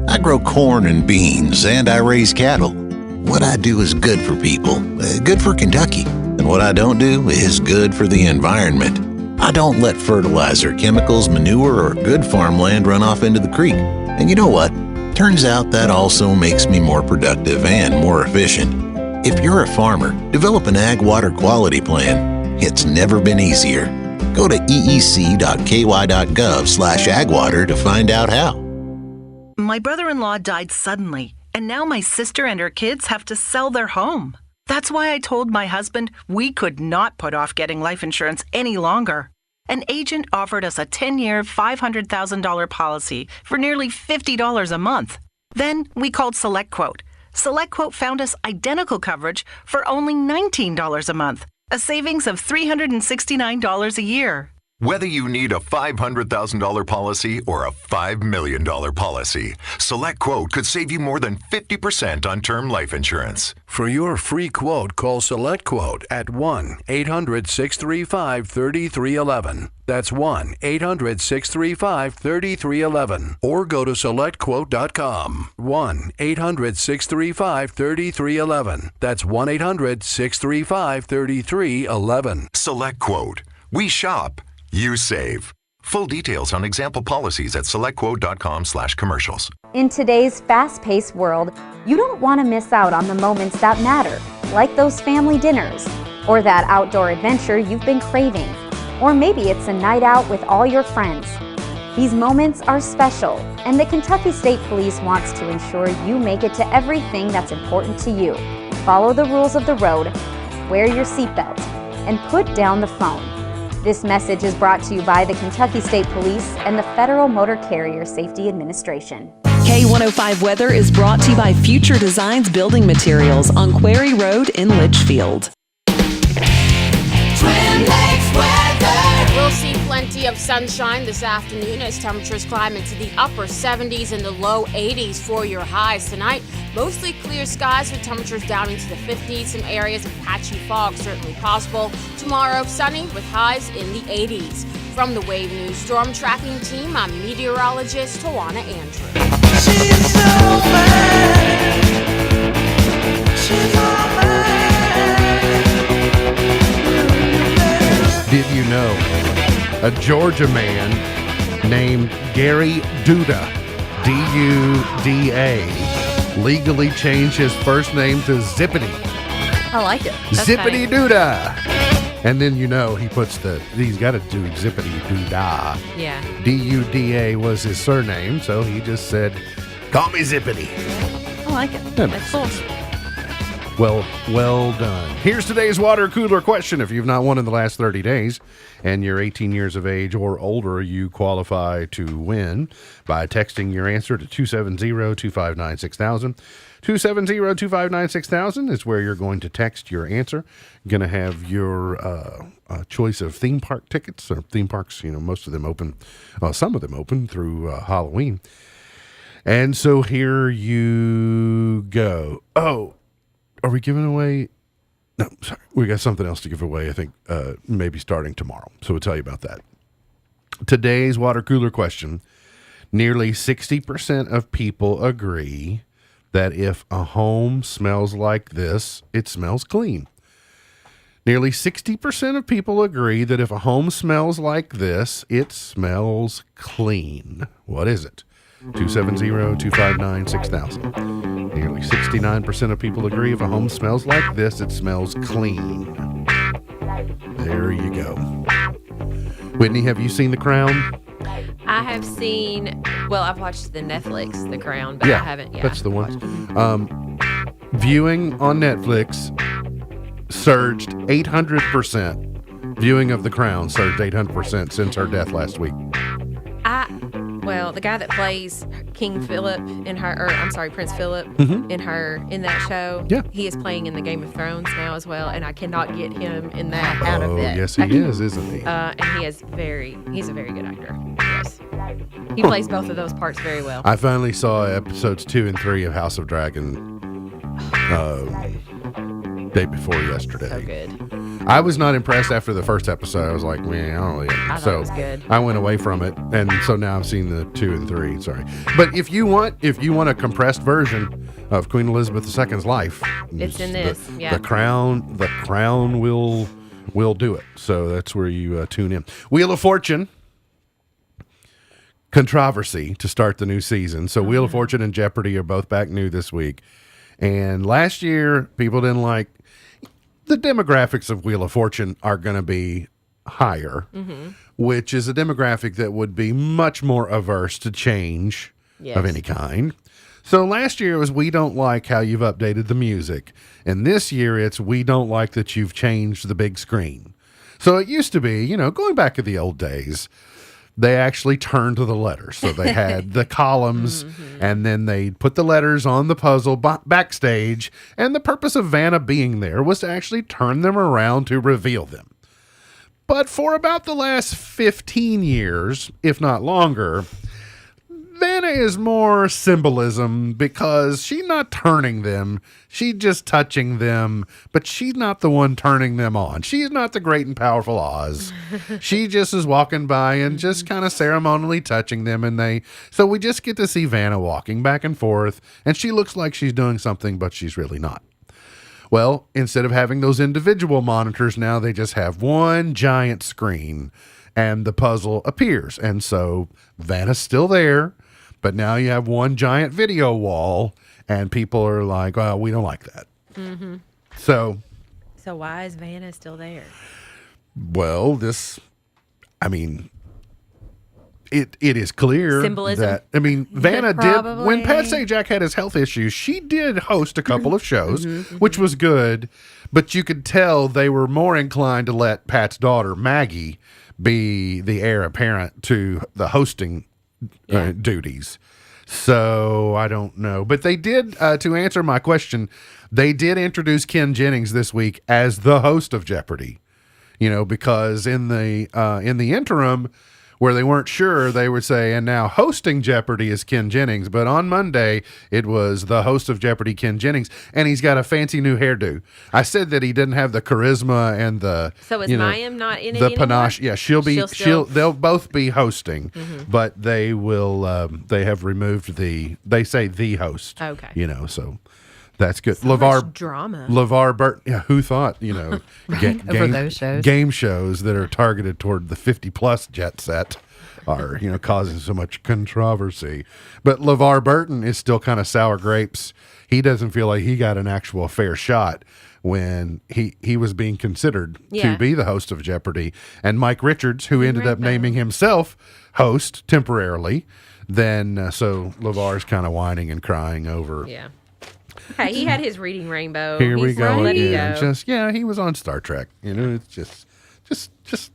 I grow corn and beans, and I raise cattle. What I do is good for people, good for Kentucky. And what I don't do is good for the environment. I don't let fertilizer, chemicals, manure, or good farmland run off into the creek. And you know what? Turns out that also makes me more productive and more efficient. If you're a farmer, develop an ag water quality plan. It's never been easier. Go to eec.ky.gov/agwater to find out how. My brother-in-law died suddenly, and now my sister and her kids have to sell their home. That's why I told my husband we could not put off getting life insurance any longer. An agent offered us a 10-year, $500,000 policy for nearly $50 a month. Then we called SelectQuote. SelectQuote found us identical coverage for only $19 a month, a savings of $369 a year. Whether you need a $500,000 policy or a $5 million policy, SelectQuote could save you more than 50% on term life insurance. For your free quote, call SelectQuote at 1-800-635-3311. That's 1-800-635-3311. Or go to SelectQuote.com. 1-800-635-3311. That's 1-800-635-3311. SelectQuote. We shop. You save. Full details on example policies at selectquote.com/commercials. In today's fast-paced world, you don't want to miss out on the moments that matter, like those family dinners, or that outdoor adventure you've been craving, or maybe it's a night out with all your friends. These moments are special, and the Kentucky State Police wants to ensure you make it to everything that's important to you. Follow the rules of the road, wear your seatbelt, and put down the phone. This message is brought to you by the Kentucky State Police and the Federal Motor Carrier Safety Administration. K105 Weather is brought to you by Future Designs Building Materials on Quarry Road in Litchfield. Twin Lakes weather. We'll see plenty of sunshine this afternoon as temperatures climb into the upper 70s and the low 80s for your highs tonight. Mostly clear skies with temperatures down into the 50s. Some areas of patchy fog certainly possible. Tomorrow, sunny with highs in the 80s. From the Wave News Storm Tracking Team, I'm meteorologist Tawana Andrew. She's so bad. She's all bad. Did you know a Georgia man named Gary Duda, D-U-D-A, legally changed his first name to Zippity? I like it. Zippity Duda. And then he puts he's got to do Zippity Doodah. Yeah. D-U-D-A was his surname, so he just said, call me Zippity. I like it. That That's cool. Well done. Here's today's water cooler question. If you've not won in the last 30 days and you're 18 years of age or older, you qualify to win by texting your answer to 270-259-6000. 270-259-6000 is where you're going to text your answer. Going to have your choice of theme park tickets, or theme parks, most of them open, some of them open through Halloween. And so here you go. Oh, are we giving away? No, sorry. We got something else to give away, I think, maybe starting tomorrow. So we'll tell you about that. Today's water cooler question. Nearly 60% of people agree that if a home smells like this, it smells clean. Nearly 60% of people agree that if a home smells like this, it smells clean. What is it? 270-259-6000. Nearly 69% of people agree if a home smells like this, it smells clean. There you go. Whitney, have you seen The Crown? I have seen, I've watched the Netflix, The Crown, but I haven't yet. That's the one. Viewing on Netflix surged 800%. Viewing of The Crown surged 800% since her death last week. The guy that plays King Philip in Prince Philip in that show, he is playing in the Game of Thrones now as well, and I cannot get him in that out of it. Yes, he is, isn't he? And he's a very good actor. Yes. He plays both of those parts very well. I finally saw episodes 2 and 3 of House of Dragon day before yesterday. So good. I was not impressed after the first episode. I was like, man, I don't really. I thought it was good. I went away from it, and so now I've seen the 2 and 3. Sorry, but if you want a compressed version of Queen Elizabeth II's life, it's in this. The Crown will do it. So that's where you tune in. Wheel of Fortune. Controversy to start the new season. So Wheel of Fortune and Jeopardy are both back new this week. And last year, people didn't like the demographics of Wheel of Fortune are going to be higher, which is a demographic that would be much more averse to change of any kind. So last year it was, we don't like how you've updated the music. And this year it's, we don't like that you've changed the big screen. So it used to be, going back to the old days, they actually turned to the letters. So they had the columns, and then they put the letters on the puzzle backstage. And the purpose of Vanna being there was to actually turn them around to reveal them. But for about the last 15 years, if not longer, Vanna is more symbolism, because she's not turning them. She's just touching them, but she's not the one turning them on. She's not the great and powerful Oz. She just is walking by and just kind of ceremonially touching them. So we just get to see Vanna walking back and forth, and she looks like she's doing something, but she's really not. Well, instead of having those individual monitors, now they just have one giant screen, and the puzzle appears. And so Vanna's still there, but now you have one giant video wall, and people are like, "Oh, we don't like that." So why is Vanna still there? Well, it is clear Symbolism. that, Vanna Probably. did, when Pat Sajak had his health issues, she did host a couple of shows, which was good, but you could tell they were more inclined to let Pat's daughter, Maggie, be the heir apparent to the hosting duties. So I don't know, but they did, to answer my question, they did introduce Ken Jennings this week as the host of Jeopardy, because in the interim, where they weren't sure, they would say, and now hosting Jeopardy is Ken Jennings. But on Monday, it was the host of Jeopardy, Ken Jennings, and he's got a fancy new hairdo. I said that he didn't have the charisma and the... So is Mayim not in it the anymore? panache. Yeah, they'll both be hosting, but they will, they have removed they say the host. Okay. So... That's good. So much drama. LeVar Burton. Yeah, who thought, For those shows. Game shows that are targeted toward the 50-plus jet set are, causing so much controversy. But LeVar Burton is still kind of sour grapes. He doesn't feel like he got an actual fair shot when he was being considered to be the host of Jeopardy. And Mike Richards, who ended up naming himself host temporarily, then so LeVar's kind of whining and crying over... Hey, he had his reading rainbow. Here we He's go let it again. go. He was on Star Trek. It's just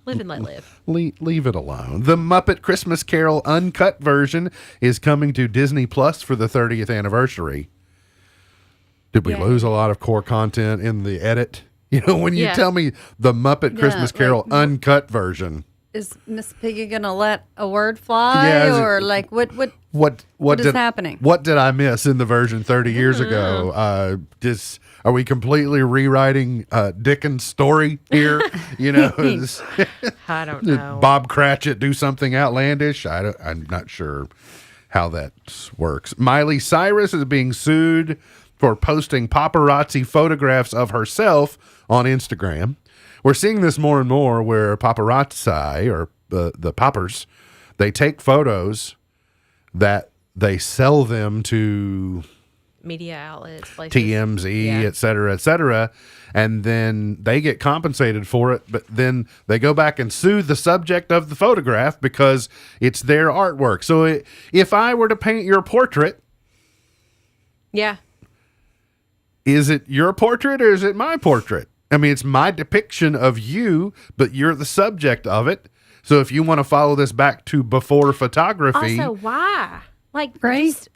Live and let live. leave it alone. The Muppet Christmas Carol uncut version is coming to Disney Plus for the 30th anniversary. Did we lose a lot of core content in the edit? When you tell me the Muppet Christmas Carol uncut version. Is Miss Piggy gonna let a word fly, or what is happening? What did I miss in the version 30 years ago? Are we completely rewriting Dickens' story here? I don't know. Bob Cratchit do something outlandish? I'm not sure how that works. Miley Cyrus is being sued for posting paparazzi photographs of herself on Instagram. We're seeing this more and more where paparazzi, or the poppers, they take photos that they sell them to Media outlets, places. TMZ, et cetera, and then they get compensated for it, but then they go back and sue the subject of the photograph because it's their artwork. So if I were to paint your portrait, is it your portrait or is it my portrait? I mean, it's my depiction of you, but you're the subject of it. So if you want to follow this back to before photography. Also, why? Right?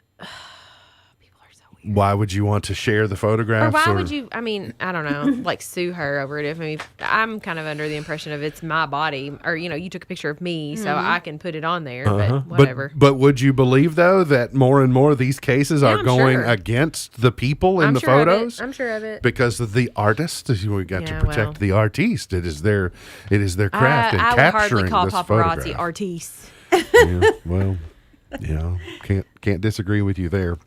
Why would you want to share the photographs? Or why would you, I don't know, sue her over it? I'm kind of under the impression of it's my body, or, you took a picture of me, so I can put it on there, but whatever. But would you believe, though, that more and more of these cases are going against the people in the photos? I'm sure of it. Because of the artist, we got to protect the artiste. It is their craft in I would capturing hardly call this paparazzi photograph. artistes. Can't disagree with you there.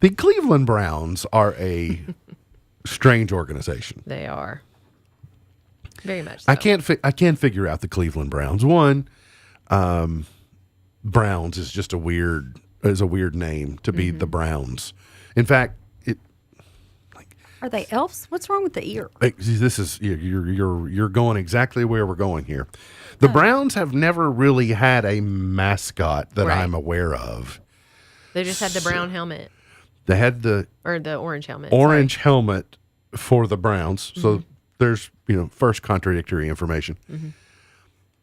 The Cleveland Browns are a strange organization. They are. Very much so. I can't figure out the Cleveland Browns. One, Browns is just a weird name to be the Browns. In fact, Are they elves? What's wrong with the ear? this is you're going exactly where we're going here. The Browns have never really had a mascot that I'm aware of. They just had the brown helmet. They had the orange helmet. Orange helmet for the Browns. So there's first contradictory information.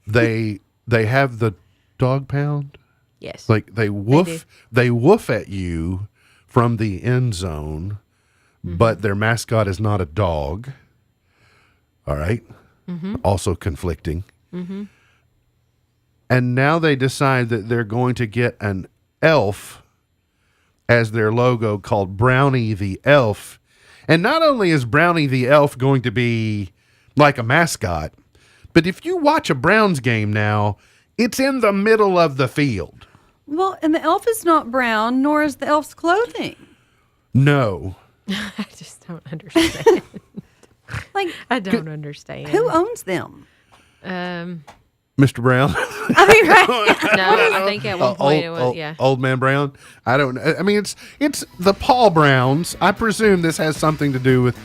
They have the dog pound. Yes. They woof at you from the end zone, but their mascot is not a dog. All right. Also conflicting. And now they decide that they're going to get an elf as their logo, called Brownie the Elf. And not only is Brownie the Elf going to be like a mascot, but if you watch a Browns game now, it's in the middle of the field. Well, and the elf is not brown, nor is the elf's clothing. No. I just don't understand. I don't understand. Who owns them? Mr. Brown. No, I think at one point it was, Old Man Brown. I don't know. I mean, it's the Paul Browns. I presume this has something to do with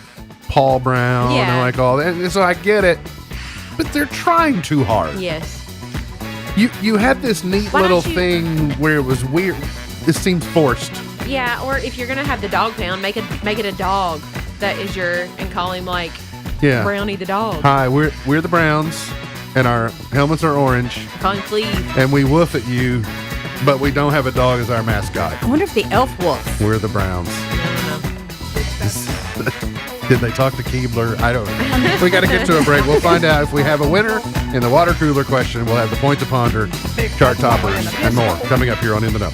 Paul Brown and all that. And so I get it, but they're trying too hard. Yes. You had this neat little thing where it was weird. This seems forced. Yeah, or if you're gonna have the dog pound, make it a dog that is and call him Brownie the dog. Hi, we're the Browns. And our helmets are orange. Call him Cleve. And we woof at you, but we don't have a dog as our mascot. I wonder if the elf woofs. We're the Browns. Did they talk to Keebler? I don't know. We got to get to a break. We'll find out if we have a winner in the water cooler question. We'll have the Point to Ponder, chart toppers, and more coming up here on In the Know.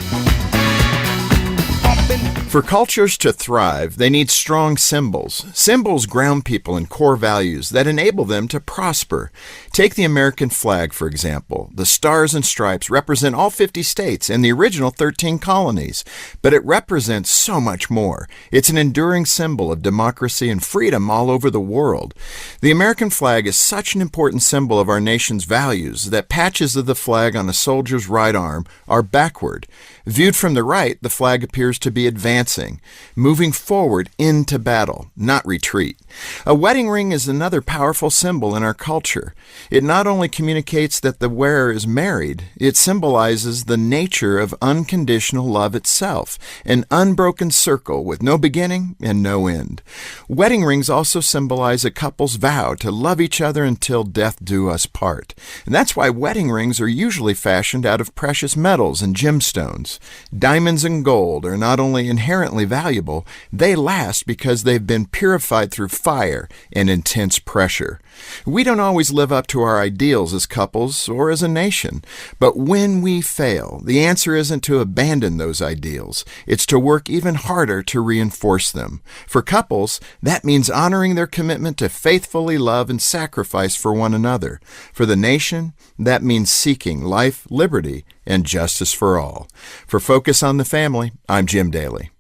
For cultures to thrive, they need strong symbols. Symbols ground people in core values that enable them to prosper. Take the American flag, for example. The stars and stripes represent all 50 states and the original 13 colonies. But it represents so much more. It's an enduring symbol of democracy and freedom all over the world. The American flag is such an important symbol of our nation's values that patches of the flag on a soldier's right arm are backward. Viewed from the right, the flag appears to be advancing, moving forward into battle, not retreat. A wedding ring is another powerful symbol in our culture. It not only communicates that the wearer is married, it symbolizes the nature of unconditional love itself, an unbroken circle with no beginning and no end. Wedding rings also symbolize a couple's vow to love each other until death do us part. And that's why wedding rings are usually fashioned out of precious metals and gemstones. Diamonds and gold are not only inherently valuable, they last because they've been purified through fire and intense pressure. We don't always live up to our ideals as couples or as a nation, but when we fail, the answer isn't to abandon those ideals. It's to work even harder to reinforce them. For couples, that means honoring their commitment to faithfully love and sacrifice for one another. For the nation, that means seeking life, liberty, and justice for all. For Focus on the Family, I'm Jim Daly.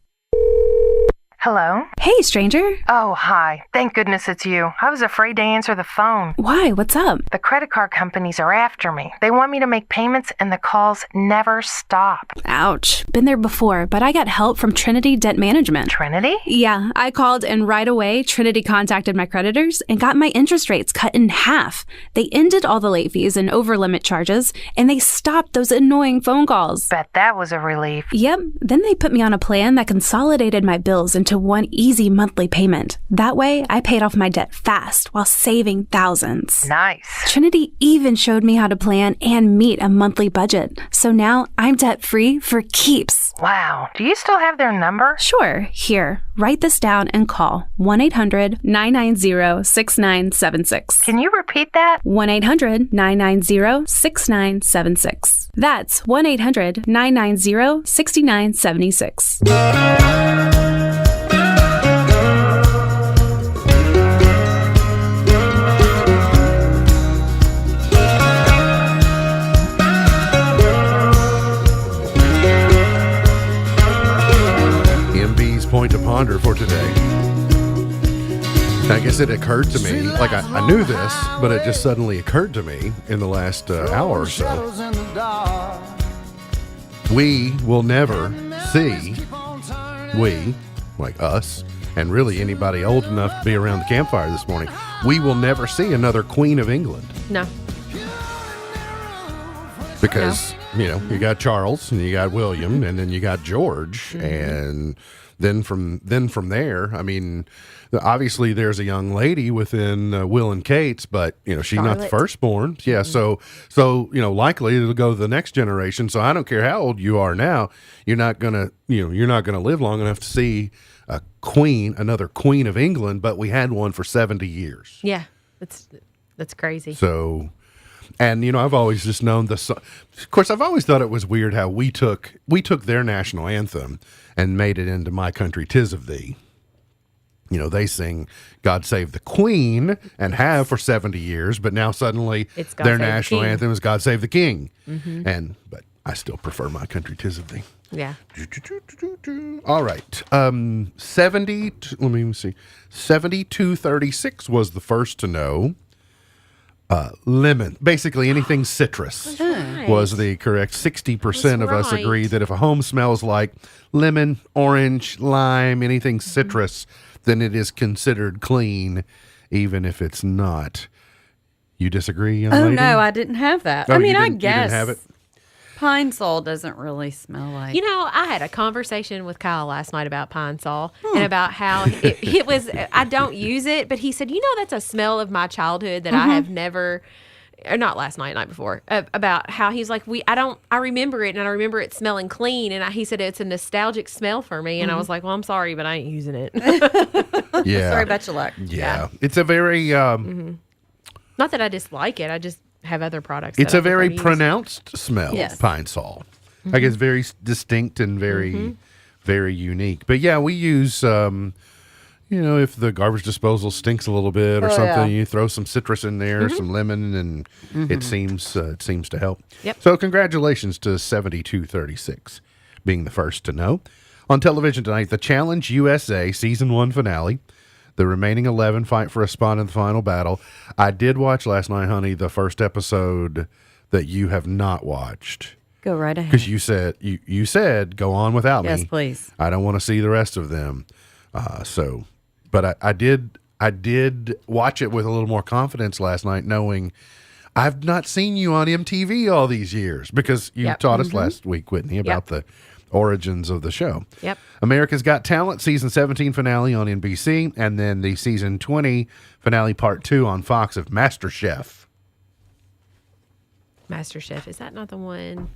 Hello? Hey, stranger. Oh, hi. Thank goodness it's you. I was afraid to answer the phone. Why? What's up? The credit card companies are after me. They want me to make payments and the calls never stop. Ouch. Been there before, but I got help from Trinity Debt Management. Trinity? Yeah, I called and right away Trinity contacted my creditors and got my interest rates cut in half. They ended all the late fees and over-limit charges, and they stopped those annoying phone calls. Bet that was a relief. Yep. Then they put me on a plan that consolidated my bills into one easy monthly payment. That way, I paid off my debt fast while saving thousands. Nice. Trinity even showed me how to plan and meet a monthly budget. So now I'm debt-free for keeps. Wow. Do you still have their number? Sure. Here, write this down and call 1-800-990-6976. Can you repeat that? 1-800-990-6976. That's 1-800-990-6976. Point to ponder for today. I guess it occurred to me, like I knew this, but it just suddenly occurred to me in the last hour or so. We will never see, like us, and really anybody old enough to be around the campfire this morning, we will never see another Queen of England. No. Because, you got Charles, and you got William, and then you got George, and then from there, I mean, obviously there's a young lady within Will and Kate's, but she's not the firstborn. Yeah, so likely it'll go to the next generation. So I don't care how old you are now, you're not gonna live long enough to see another Queen of England. But we had one for 70 years. Yeah, that's crazy. So. And I've always just known of course, I've always thought it was weird how we took their national anthem and made it into My Country 'Tis of Thee. They sing God Save the Queen and have for 70 years, but now suddenly their national anthem is God Save the King. Mm-hmm. But I still prefer My Country 'Tis of Thee. Yeah. All right. 7236 was the first to know. Lemon, basically anything citrus was the correct. 60% of us agree that if a home smells like lemon, orange, lime, anything citrus, then it is considered clean, even if it's not. You disagree, young lady? Oh, no, I didn't have that. Oh, I mean, I you guess didn't have it? Pine Sol doesn't really smell like. I had a conversation with Kyle last night about Pine Sol and about how it was, I don't use it, but he said, that's a smell of my childhood that I have never, or not last night, night before, about how he's like, I remember it and I remember it smelling clean. And he said, it's a nostalgic smell for me. And I was like, well, I'm sorry, but I ain't using it. Yeah. Sorry about your luck. Yeah. It's a very, not that I dislike it. I just have other products. It's a very pronounced smell, yes. Pine Sol. Like it's very distinct and very, very unique. But yeah, we use, if the garbage disposal stinks a little bit or something, you throw some citrus in there, some lemon, and it seems to help. Yep. So congratulations to 7236 being the first to know. On television tonight, the Challenge USA Season 1 finale. The remaining 11 fight for a spot in the final battle. I did watch last night, honey, the first episode that you have not watched. Go right ahead. Because you said go on without me. Yes, please. I don't want to see the rest of them. But I did watch it with a little more confidence last night, knowing I've not seen you on MTV all these years, because you taught us last week, Whitney, about the origins of the show. Yep. America's Got Talent season 17 finale on NBC, and then the season 20 finale part 2 on Fox of MasterChef. MasterChef, is that not the one?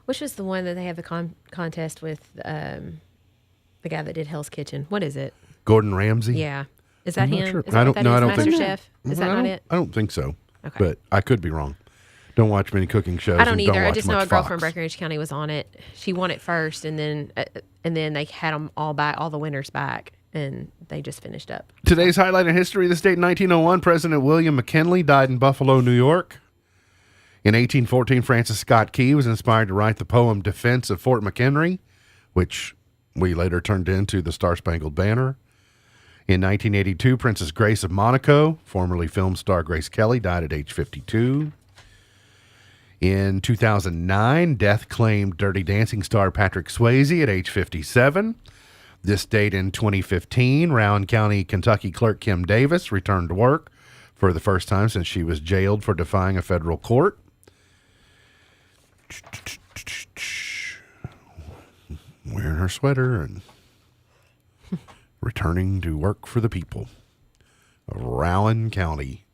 Which was the one that they have the contest with the guy that did Hell's Kitchen? What is it? Gordon Ramsay? Yeah. Is that I'm not him? sure. Is that I don't what know. that I don't is? think MasterChef? Is that not it? I don't think so. Okay. But I could be wrong. Don't watch many cooking shows. I don't and either. I watch just know much a girl Fox. from Breckenridge County was on it. She won it first, and then they had them all back, all the winners back, and they just finished up. Today's highlight in history: this date in 1901, President William McKinley died in Buffalo, New York. In 1814, Francis Scott Key was inspired to write the poem "Defense of Fort McHenry," which we later turned into the Star-Spangled Banner. In 1982, Princess Grace of Monaco, formerly film star Grace Kelly, died at age 52. In 2009, death claimed Dirty Dancing star Patrick Swayze at age 57. This date in 2015, Rowan County, Kentucky clerk Kim Davis returned to work for the first time since she was jailed for defying a federal court. Wearing her sweater and returning to work for the people of Rowan County.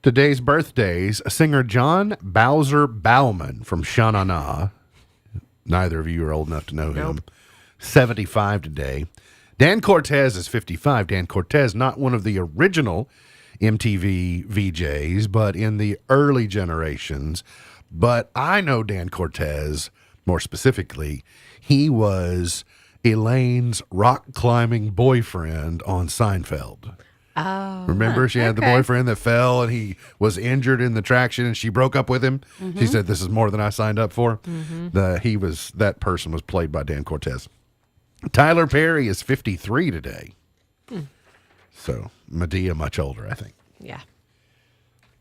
Today's birthdays: singer John Bowser Bauman from Sha Na Na. Neither of you are old enough to know him. 75 today. Dan Cortez is 55. Dan Cortez, not one of the original MTV VJs, but in the early generations. But I know Dan Cortez more specifically. He was Elaine's rock climbing boyfriend on Seinfeld. Oh. Remember, she had the boyfriend that fell and he was injured in the traction and she broke up with him. Mm-hmm. She said, "This is more than I signed up for." That person was played by Dan Cortez. Tyler Perry is 53 today. So Medea much older, I think. Yeah.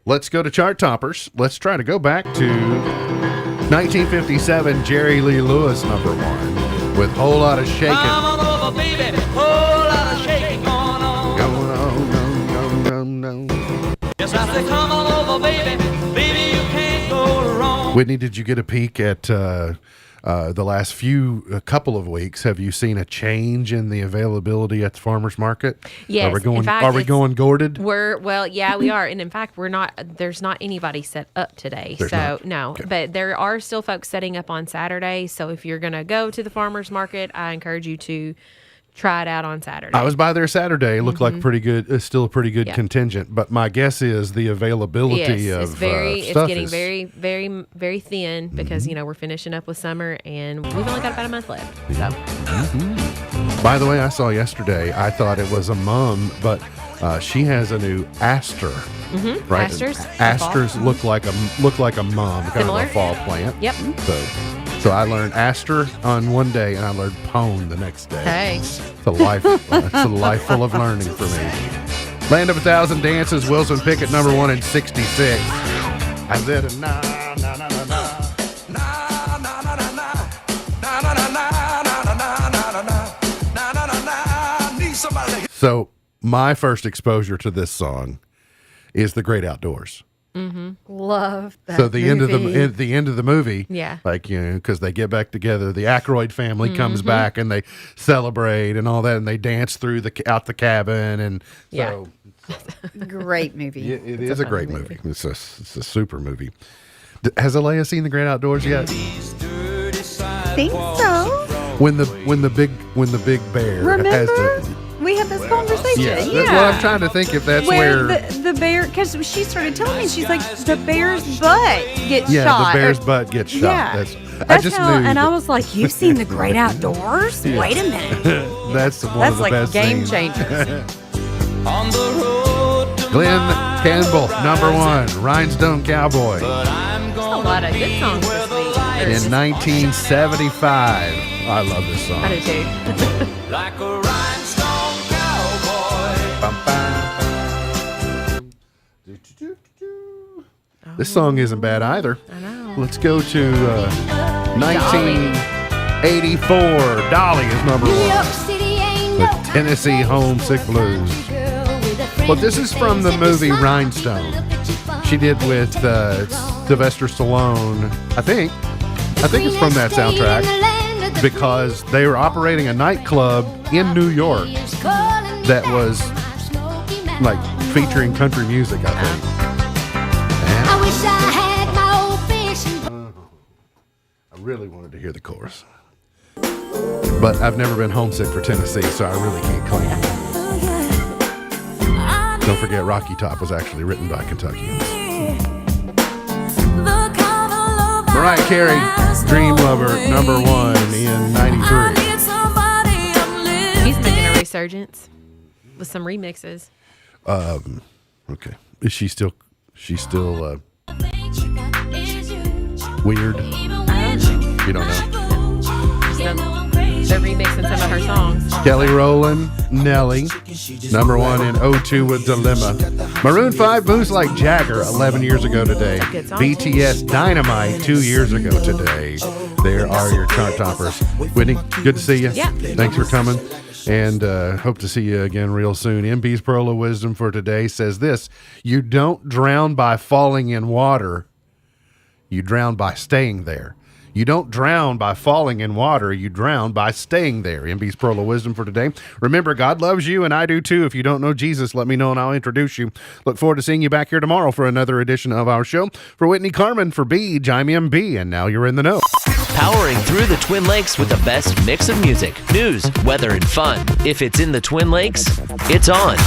Let's go to chart toppers. Let's try to go back to 1957, Jerry Lee Lewis, #1, with Whole Lot of Shaking. Come on over, baby. Whole lot of shaking going on. Yes, I said, come on over, baby. Baby, you can't go wrong. Whitney, did you get a peek at the last couple of weeks? Have you seen a change in the availability at the farmers market? Yes. Are we going, in fact, are we going gourded? we are. And in fact, there's not anybody set up today. There's not. No. Okay. But there are still folks setting up on Saturday. So if you're going to go to the farmer's market, I encourage you to try it out on Saturday. I was by there Saturday. It looked like pretty good. It's still a pretty good contingent. But my guess is the availability of it's getting stuff very, very, very thin because we're finishing up with summer and we've only got about a month left. So. By the way, I saw yesterday, I thought it was a mum, but she has a new aster. Right? Asters look like a mum, kind Similar. of a fall plant. Yep. So I learned aster on one day, and I learned pone the next day. Hey. It's a life full of learning for me. Land of 1,000 Dances, Wilson Pickett, #1 in 66. I said, na na na na na. So my first exposure to this song is The Great Outdoors. Love that. So the end of the movie, Yeah. like, because they get back together, the Aykroyd family comes back and they celebrate and all that, and they dance through out the cabin, and so Great movie. it is a great movie. It's a super movie. Has Alea seen The Great Outdoors yet? Think so. When the big bear has Remember? the We had this conversation. that's what I'm trying to think if that's where the bear, because she started telling me, she's like, the bear's butt gets the shot. bear's butt gets shot. Yeah. I just how, knew and I that- was like, you've seen The Great Outdoors? Yeah. Wait a minute. That's one That's of the like best game scenes. changers. Glenn Campbell, #1, Rhinestone Cowboy. A lot of good songs this week. In 1975. I love this song. I do too. Like a rhinestone cowboy. Bum, bum. This song isn't bad either. I know. Let's go to 1984. Dolly is number one. The Tennessee Homesick Blues. Well, this is from the movie Rhinestone. She did with Sylvester Stallone. I think it's from that soundtrack because they were operating a nightclub in New York that was like featuring country music, I think. I wish I had my old fishing. I really wanted to hear the chorus. But I've never been homesick for Tennessee, so I really can't claim it. Don't forget, Rocky Top was actually written by Kentuckians. Mariah Carey, Dream Lover, number one in 93. He's making a resurgence with some remixes. Okay. Is she still weird? You don't know? They're remixing some of her songs. Kelly Rowland, Nelly, number one in 02 with Dilemma. Maroon 5, Moves Like Jagger, 11 years ago today. BTS, Dynamite, 2 years ago today. There are your chart toppers. Whitney, good to see you. Yeah. Thanks for coming. And hope to see you again real soon. MB's Pearl of Wisdom for today says this: you don't drown by falling in water. You drown by staying there. You don't drown by falling in water. You drown by staying there. MB's Pearl of Wisdom for today. Remember, God loves you, and I do too. If you don't know Jesus, let me know, and I'll introduce you. Look forward to seeing you back here tomorrow for another edition of our show. For Whitney Carmen, for Beej, I'm MB, and now you're in the know. Powering through the Twin Lakes with the best mix of music, news, weather, and fun. If it's in the Twin Lakes, it's on.